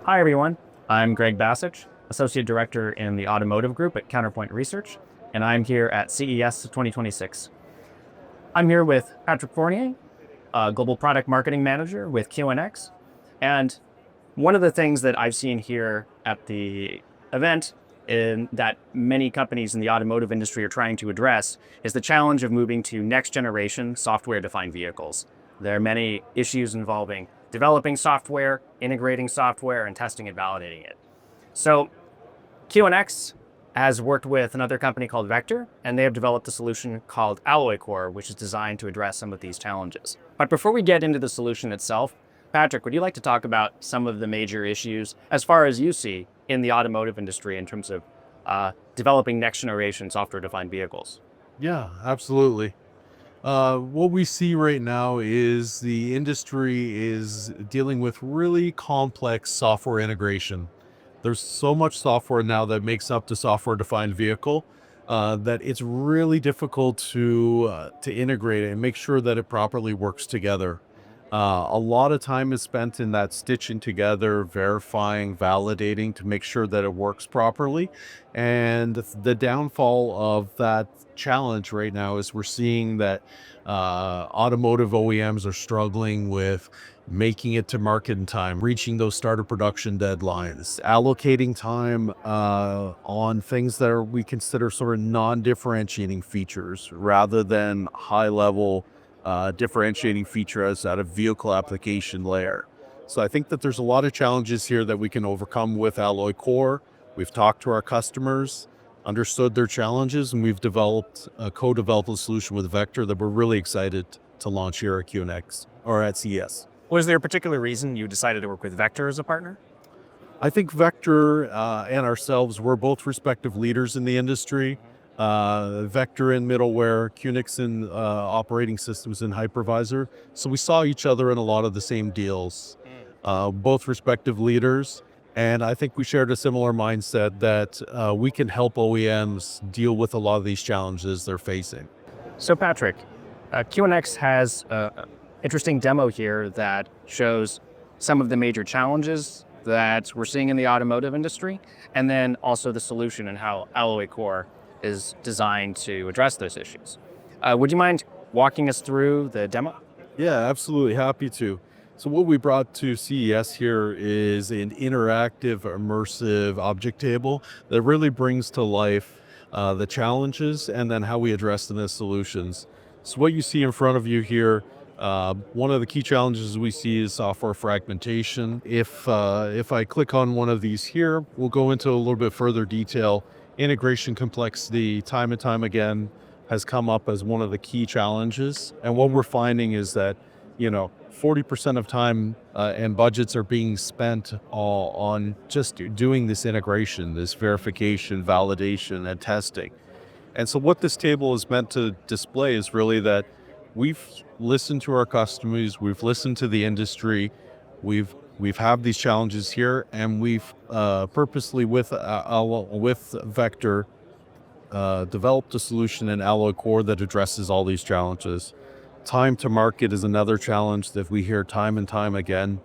Hi, everyone. I'm Greg Basich, Associate Director in the Automotive Group at Counterpoint Research, and I'm here at CES 2026. I'm here with Patryk Fournier, Global Product Marketing Manager with QNX. And one of the things that I've seen here at the event in that many companies in the automotive industry are trying to address is the challenge of moving to next generation software-defined vehicles. There are many issues involving developing software, integrating software, and testing and validating it. So QNX has worked with another company called Vector, and they have developed a solution called Alloy Kore, which is designed to address some of these challenges. But before we get into the solution itself, Patryk, would you like to talk about some of the major issues, as far as you see, in the automotive industry in terms of developing next generation software-defined vehicles? Yeah, absolutely. What we see right now is the industry is dealing with really complex software integration. There's so much software now that makes up the software-defined vehicle that it's really difficult to integrate it and make sure that it properly works together. A lot of time is spent in that stitching together, verifying, validating to make sure that it works properly. And the downfall of that challenge right now is we're seeing that automotive OEMs are struggling with making it to market in time, reaching those starter production deadlines, allocating time on things that we consider sort of non-differentiating features rather than high-level differentiating features at a vehicle application layer. So I think that there's a lot of challenges here that we can overcome with Alloy Kore. We've talked to our customers, understood their challenges, and we've co-developed a solution with Vector that we're really excited to launch here at QNX or at CES. Was there a particular reason you decided to work with Vector as a partner? I think Vector and ourselves, we're both respective leaders in the industry. Vector in middleware, QNX in operating systems and hypervisor. So we saw each other in a lot of the same deals, both respective leaders. And I think we shared a similar mindset that we can help OEMs deal with a lot of these challenges they're facing. So Patryk, QNX has an interesting demo here that shows some of the major challenges that we're seeing in the automotive industry, and then also the solution and how Alloy Kore is designed to address those issues. Would you mind walking us through the demo? Yeah, absolutely. Happy to. So what we brought to CES here is an interactive, immersive object table that really brings to life the challenges and then how we address them as solutions. So what you see in front of you here, one of the key challenges we see is software fragmentation. If I click on one of these here, we'll go into a little bit further detail. Integration complexity, time and time again, has come up as one of the key challenges. And what we're finding is that, 40% of time and budgets are being spent on just doing this integration, this verification, validation, and testing. And so what this table is meant to display is really that we've listened to our customers, we've listened to the industry, we've had these challenges here, and we've purposely with Vector developed a solution in Alloy Kore that addresses all these challenges. Time to market is another challenge that we hear time and time again.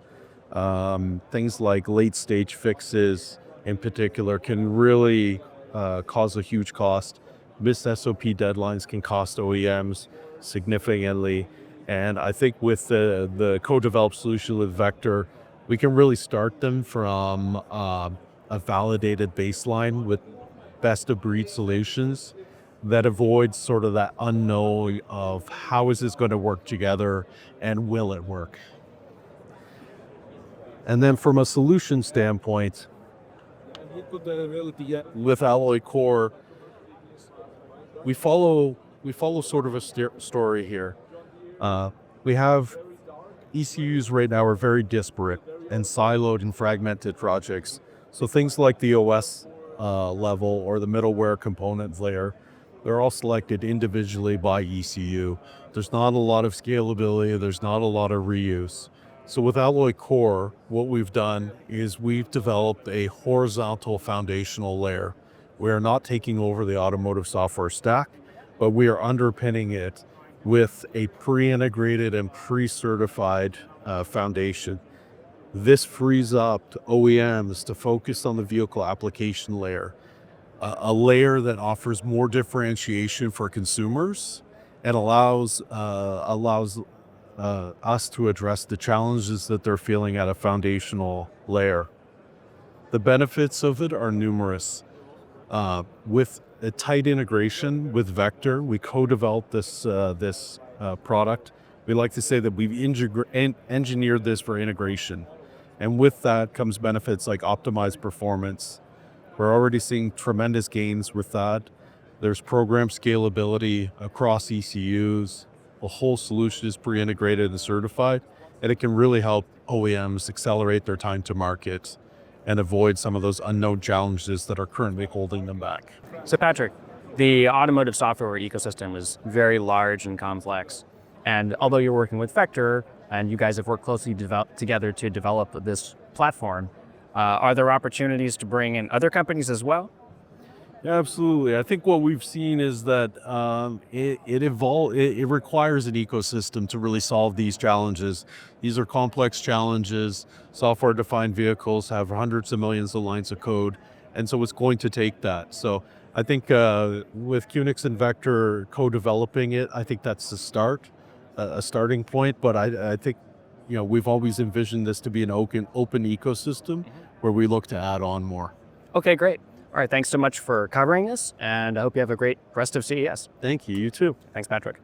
Things like late stage fixes in particular can really cause a huge cost. Missed SOP deadlines can cost OEMs significantly. And I think with the co-developed solution with Vector, we can really start them from a validated baseline with best of breed solutions that avoids sort of that unknown of how is this going to work together and will it work. And then from a solution standpoint, with Alloy Kore, we follow sort of a story here. We have ECUs right now are very disparate and siloed and fragmented projects. So things like the OS level or the middleware component layer, they're all selected individually by ECU. There's not a lot of scalability. There's not a lot of reuse. So with Alloy Kore, what we've done is we've developed a horizontal foundational layer. We are not taking over the automotive software stack, but we are underpinning it with a pre-integrated and pre-certified foundation. This frees up OEMs to focus on the vehicle application layer, a layer that offers more differentiation for consumers and allows us to address the challenges that they're feeling at a foundational layer. The benefits of it are numerous. With a tight integration with Vector, we co-developed this product. We like to say that we've engineered this for integration. And with that comes benefits like optimized performance. We're already seeing tremendous gains with that. There's program scalability across ECUs. The whole solution is pre-integrated and certified, and it can really help OEMs accelerate their time to market and avoid some of those unknown challenges that are currently holding them back. So Patryk, the automotive software ecosystem is very large and complex. And although you're working with Vector and you guys have worked closely together to develop this platform, are there opportunities to bring in other companies as well? Yeah, absolutely. I think what we've seen is that it requires an ecosystem to really solve these challenges. These are complex challenges. Software-defined vehicles have hundreds of millions of lines of code, and so it's going to take that. So I think with QNX and Vector co-developing it, I think that's the start, a starting point. But I think we've always envisioned this to be an open ecosystem where we look to add on more. Okay, great. All right, thanks so much for covering this, and I hope you have a great rest of CES. Thank you. You too. Thanks, Patryk.